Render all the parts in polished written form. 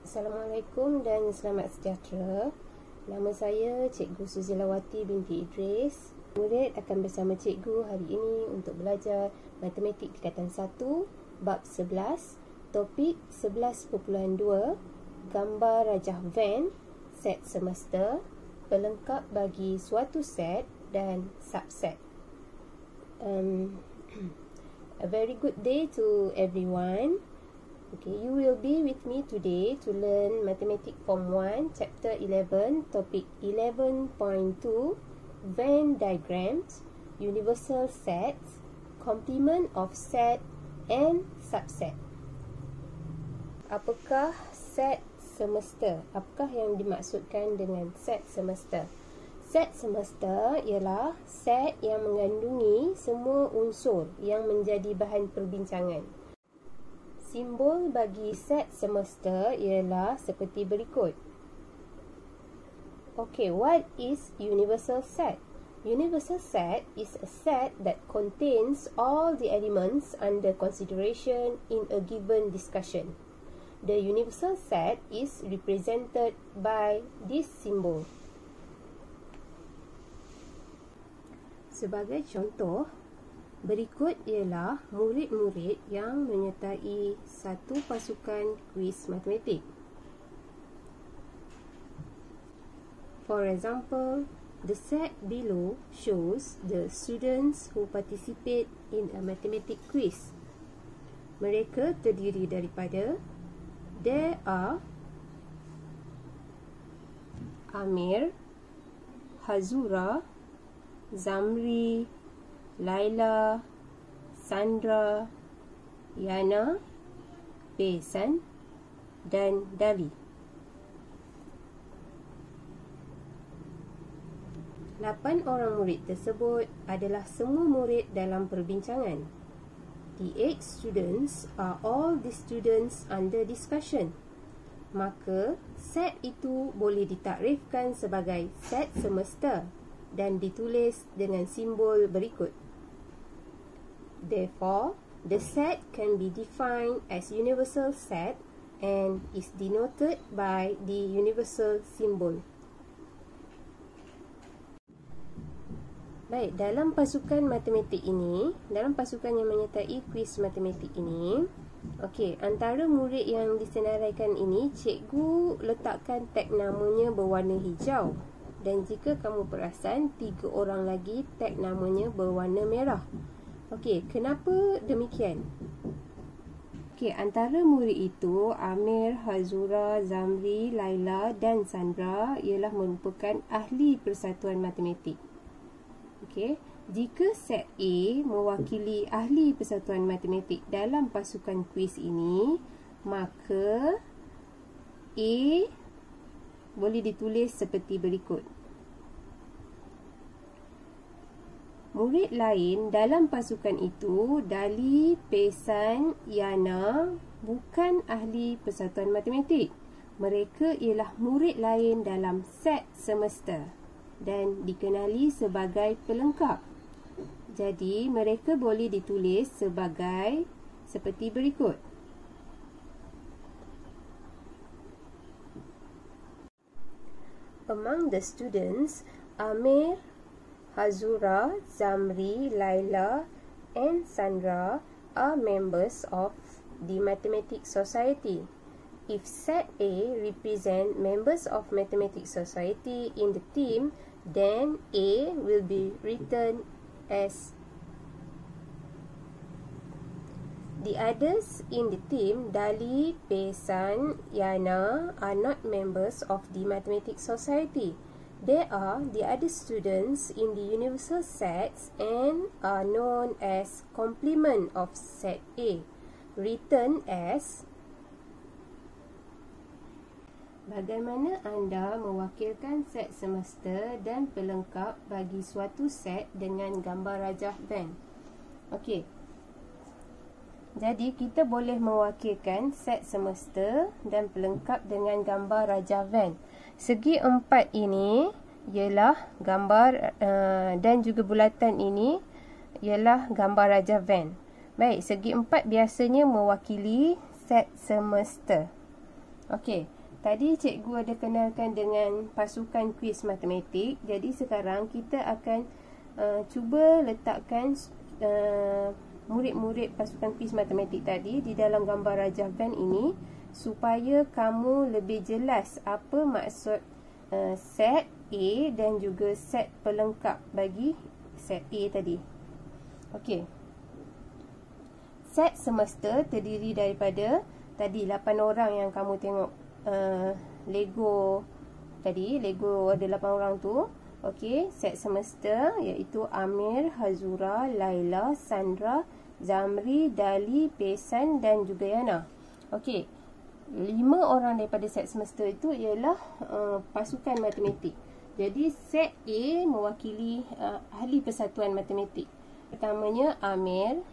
Assalamualaikum dan selamat sejahtera. Nama saya Cikgu Suzilawati binti Idris. Murid akan bersama Cikgu hari ini untuk belajar Matematik Tingkatan 1, Bab 11, Topik 11.2, Gambar Rajah Venn, Set Semester, Pelengkap bagi suatu set dan subset. A very good day to everyone. Okay, you will be with me today to learn Mathematics Form 1, Chapter 11, Topic 11.2, Venn diagrams, universal sets, complement of set, and subset. Apakah set semester? Apakah yang dimaksudkan dengan set semester? Set semester ialah set yang mengandungi semua unsur yang menjadi bahan perbincangan. Simbol bagi set semester ialah seperti berikut. Okay, what is universal set? Universal set is a set that contains all the elements under consideration in a given discussion. The universal set is represented by this symbol. Sebagai contoh, berikut ialah murid-murid yang menyertai satu pasukan kuis matematik. For example, the set below shows the students who participate in a mathematics quiz. Mereka terdiri daripada there are Amir, Hazura, Zamri, Laila, Sandra, Yana, Pesan dan Dali. 8 orang murid tersebut adalah semua murid dalam perbincangan. The 8 students are all the students under discussion. Maka, set itu boleh ditakrifkan sebagai set semester dan ditulis dengan simbol berikut. Therefore, the set can be defined as universal set and is denoted by the universal symbol. Baik, dalam pasukan matematik ini, dalam pasukan yang menyertai kuis matematik ini, okey, antara murid yang disenaraikan ini, cikgu letakkan tag namanya berwarna hijau. Dan jika kamu perasan, 3 orang lagi tag namanya berwarna merah. Okey, kenapa demikian? Okey, antara murid itu, Amir, Hazura, Zamri, Laila dan Sandra ialah merupakan ahli persatuan matematik. Okey, jika set A mewakili ahli persatuan matematik dalam pasukan kuis ini, maka A boleh ditulis seperti berikut. Murid lain dalam pasukan itu, Dali, Pesan, Yana, bukan ahli persatuan matematik. Mereka ialah murid lain dalam set semester dan dikenali sebagai pelengkap. Jadi, mereka boleh ditulis sebagai seperti berikut. Among the students, Amir, Hazura, Zamri, Laila and Sandra are members of the Mathematics Society. If set A represent members of Mathematics Society in the team, then A will be written as the others in the team, Dali, Pesan, Yana, are not members of the Mathematics Society. They are the other students in the universal sets and are known as complement of set A, written as. Bagaimana anda mewakilkan set semester dan pelengkap bagi suatu set dengan gambar rajah Venn? Okey. Jadi, kita boleh mewakilkan set semester dan pelengkap dengan gambar rajah Venn. Segi 4 ini ialah gambar dan juga bulatan ini ialah gambar rajah Venn. Baik, segi 4 biasanya mewakili set semester. Okey, tadi cikgu ada kenalkan dengan pasukan kuis matematik. Jadi sekarang kita akan cuba letakkan murid-murid pasukan kuis matematik tadi di dalam gambar rajah Venn ini, supaya kamu lebih jelas apa maksud set A dan juga set pelengkap bagi set A tadi. Okey. Set semesta terdiri daripada tadi 8 orang yang kamu tengok Lego tadi. Lego ada 8 orang tu. Okey, set semesta iaitu Amir, Hazura, Laila, Sandra, Zamri, Dali, Pesan dan juga Yana. Okey. 5 orang daripada set semesta itu ialah pasukan matematik. Jadi set A mewakili ahli persatuan matematik. Pertamanya Amir.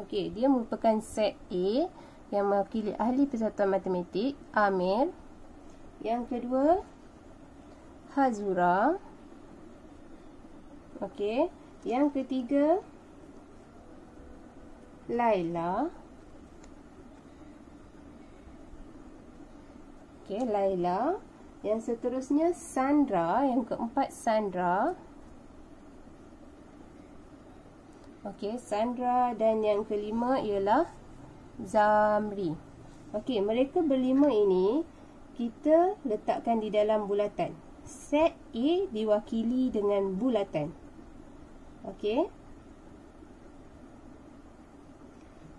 Okey, dia merupakan set A yang mewakili ahli persatuan matematik, Amir. Yang kedua Hazura. Okey, yang ketiga Laila. Okey, Laila. Yang seterusnya Sandra, yang keempat Sandra. Okey, Sandra, dan yang kelima ialah Zamri. Okey, mereka berlima ini kita letakkan di dalam bulatan. Set A diwakili dengan bulatan. Okey.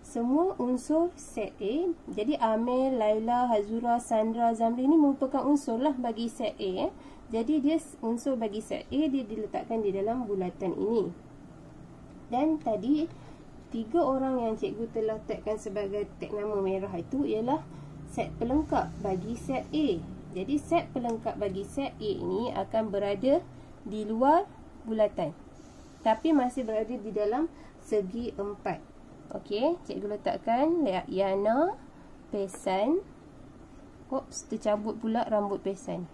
Semua unsur set A. Jadi Amir, Laila, Hazura, Sandra, Zamri ini merupakan unsur lah bagi set A. Jadi dia unsur bagi set A, dia diletakkan di dalam bulatan ini. Dan tadi 3 orang yang cikgu telah tagkan sebagai tag nama merah itu ialah set pelengkap bagi set A. Jadi set pelengkap bagi set A ini akan berada di luar bulatan, tapi masih berada di dalam segi 4. Okey, cikgu letakkan Yana, Pesan. Oops, tercabut pula rambut Pesan.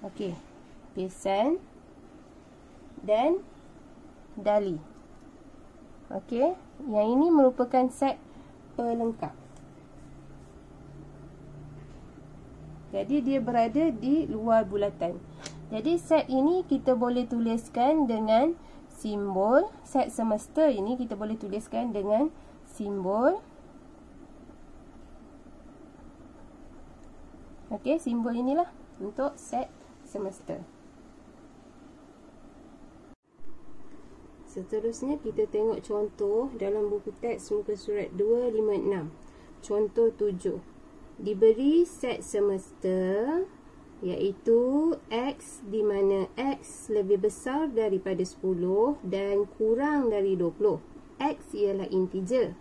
Okey, Pesan dan Dali. Okey, yang ini merupakan set pelengkap. Jadi dia berada di luar bulatan. Jadi set ini kita boleh tuliskan dengan simbol. Set semesta ini kita boleh tuliskan dengan simbol. Okey, simbol inilah untuk set semesta. Seterusnya kita tengok contoh dalam buku teks muka surat 256. Contoh 7. Diberi set semesta iaitu X di mana X lebih besar daripada 10 dan kurang dari 20. X ialah integer.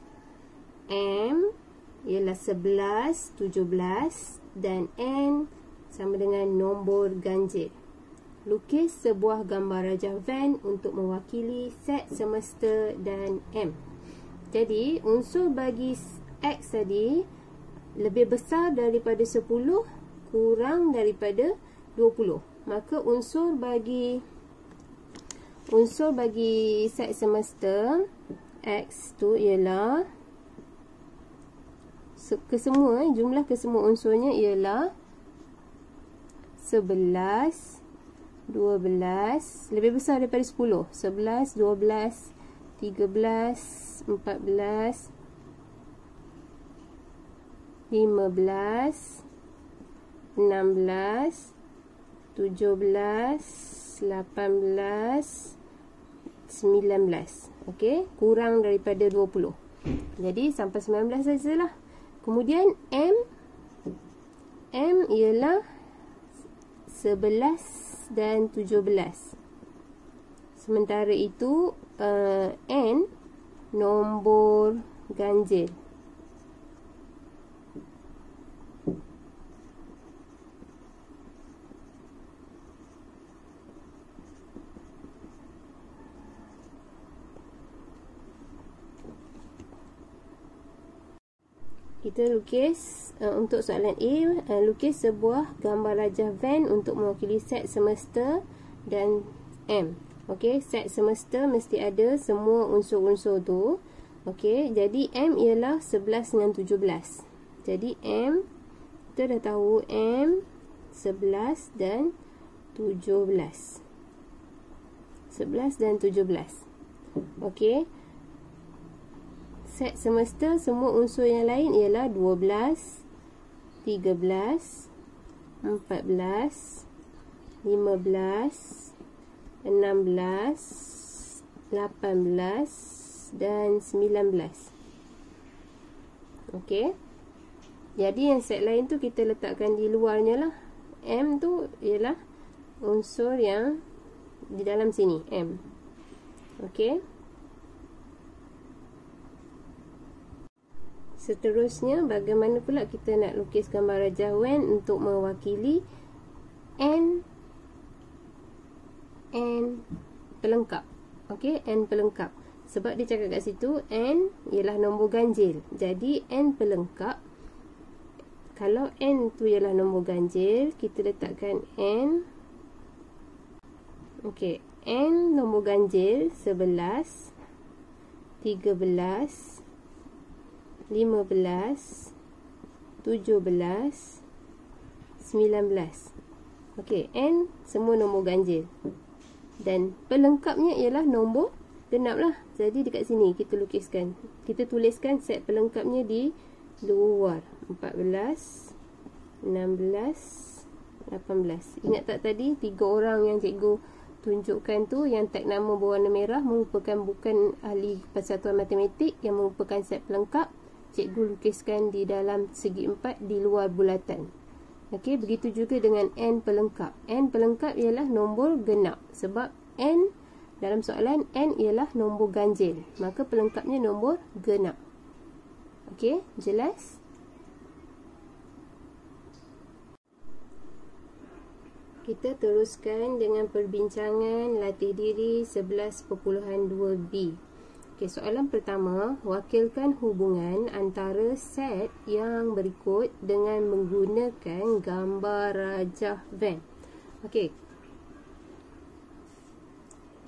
M ialah 11, 17 dan N sama dengan nombor ganjil. Lukis sebuah gambar rajah Venn untuk mewakili set semesta dan M. Jadi unsur bagi X tadi lebih besar daripada 10, kurang daripada 20. Maka unsur bagi set semesta X tu ialah jumlah kesemua unsurnya ialah 11, 12, lebih besar daripada 10. 11, 12, 13, 14, 15, 16, 17, 18, 19. Okey, kurang daripada 20. Jadi sampai 19 sajalah. Kemudian M ialah 11 dan 17. Sementara itu N nombor ganjil. Kita lukis untuk soalan A, lukis sebuah gambar rajah Venn untuk mewakili set semesta dan M. Okey, set semesta mesti ada semua unsur-unsur tu. Okey, jadi M ialah 11 dengan 17. Jadi M kita dah tahu M 11 dan 17. 11 dan 17. Okey. Set semesta semua unsur yang lain ialah 12, 13, 14, 15, 16, 18 dan 19. Okey. Jadi yang set lain tu kita letakkan di luarnya lah. M tu ialah unsur yang di dalam sini, M. Okey. Seterusnya, bagaimana pula kita nak lukis gambar rajah Venn untuk mewakili N pelengkap. Okey, N pelengkap. Sebab dia cakap kat situ N ialah nombor ganjil. Jadi N pelengkap, kalau N tu ialah nombor ganjil, kita letakkan N. Okey, N nombor ganjil 11, 13, 15, 17, 19. Okey, N semua nombor ganjil. Dan pelengkapnya ialah nombor genap lah. Jadi dekat sini kita lukiskan. Kita tuliskan set pelengkapnya di luar. 14, 16, 18. Ingat tak tadi 3 orang yang cikgu tunjukkan tu, yang tag nama berwarna merah merupakan bukan ahli persatuan matematik, yang merupakan set pelengkap. Cikgu lukiskan di dalam segi 4 di luar bulatan. Okey, begitu juga dengan N pelengkap. N pelengkap ialah nombor genap. Sebab N dalam soalan N ialah nombor ganjil, maka pelengkapnya nombor genap. Okey, jelas? Kita teruskan dengan perbincangan latih diri 11.2b. Okey, soalan pertama, wakilkan hubungan antara set yang berikut dengan menggunakan gambar rajah Venn. Okey.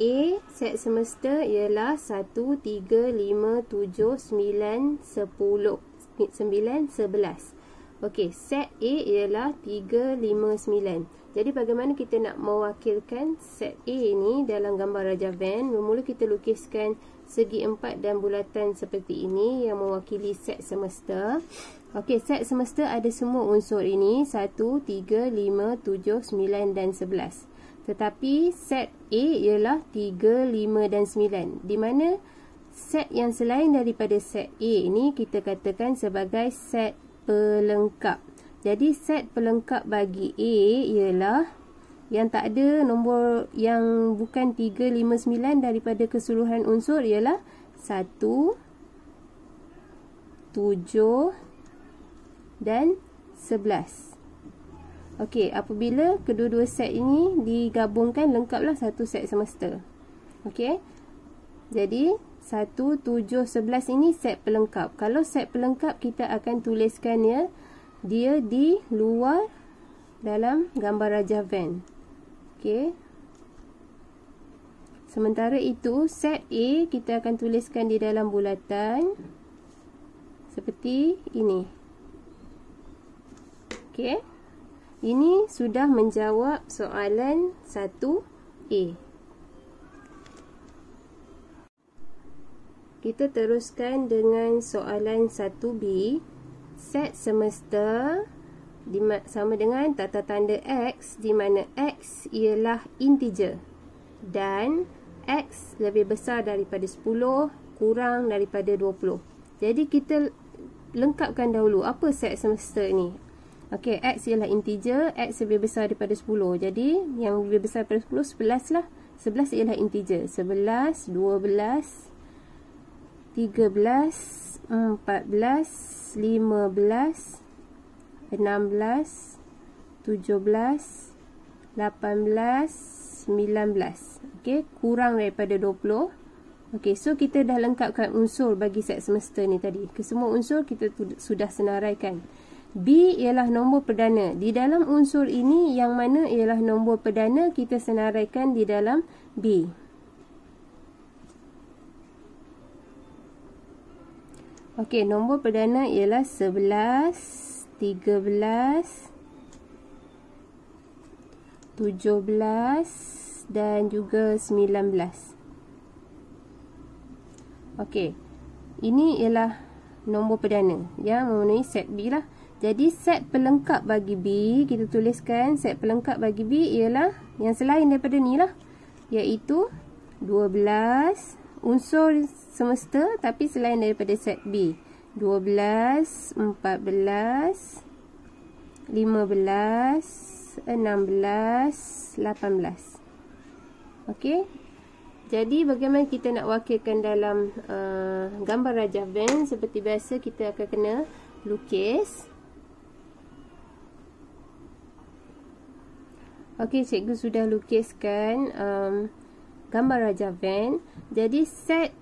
A, set semesta ialah 1, 3, 5, 7, 9, 10, 9, 11. Okey, set A ialah 3, 5, 9. Jadi bagaimana kita nak mewakilkan set A ni dalam gambar rajah Venn? Mula kita lukiskan segi 4 dan bulatan seperti ini yang mewakili set semesta. Okey, set semesta ada semua unsur ini, 1, 3, 5, 7, 9 dan 11. Tetapi set A ialah 3, 5 dan 9. Di mana set yang selain daripada set A ini kita katakan sebagai set pelengkap. Jadi set pelengkap bagi A ialah yang tak ada nombor yang bukan 3, 5, 9 daripada keseluruhan unsur ialah 1, 7 dan 11. Okey, apabila kedua-dua set ini digabungkan, lengkaplah satu set semesta. Okey. Jadi 1, 7, 11 ini set pelengkap. Kalau set pelengkap, kita akan tuliskannya dia di luar dalam gambar rajah Venn. Okey. Sementara itu, set A kita akan tuliskan di dalam bulatan seperti ini. Okey. Ini sudah menjawab soalan 1A. Kita teruskan dengan soalan 1B. Set semesta sama dengan tata tanda X, di mana X ialah integer dan X lebih besar daripada 10, kurang daripada 20. Jadi kita lengkapkan dahulu apa set semesta ni. Okey, X ialah integer, X lebih besar daripada 10. Jadi yang lebih besar daripada 10, 11 lah. 11 ialah integer. 11, 12, 13, 14, 15, 16, 17, 18, 19. Okey, kurang daripada 20. Okey, so kita dah lengkapkan unsur bagi set semesta ni tadi. Kesemua unsur kita sudah senaraikan. B ialah nombor perdana. Di dalam unsur ini yang mana ialah nombor perdana, kita senaraikan di dalam B. Okey, nombor perdana ialah 11, 13, 17 dan juga 19. Okey. Ini ialah nombor perdana yang memenuhi set B lah. Jadi set pelengkap bagi B, kita tuliskan set pelengkap bagi B ialah yang selain daripada ni lah, iaitu 12 unsur semesta tapi selain daripada set B. 12, 14, 15, 16, 18. Okey. Jadi bagaimana kita nak wakilkan dalam gambar rajah Venn? Seperti biasa kita akan kena lukis. Okey, cikgu sudah lukiskan gambar rajah Venn. Jadi set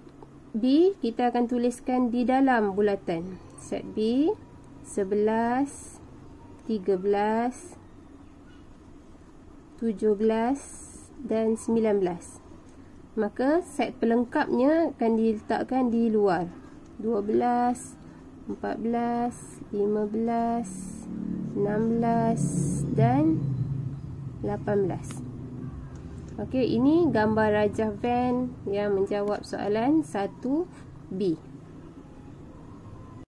B kita akan tuliskan di dalam bulatan. Set B 11, 13, 17 dan 19. Maka set pelengkapnya akan diletakkan di luar. 12, 14, 15, 16 dan 18. Okey, ini gambar rajah Venn yang menjawab soalan 1B.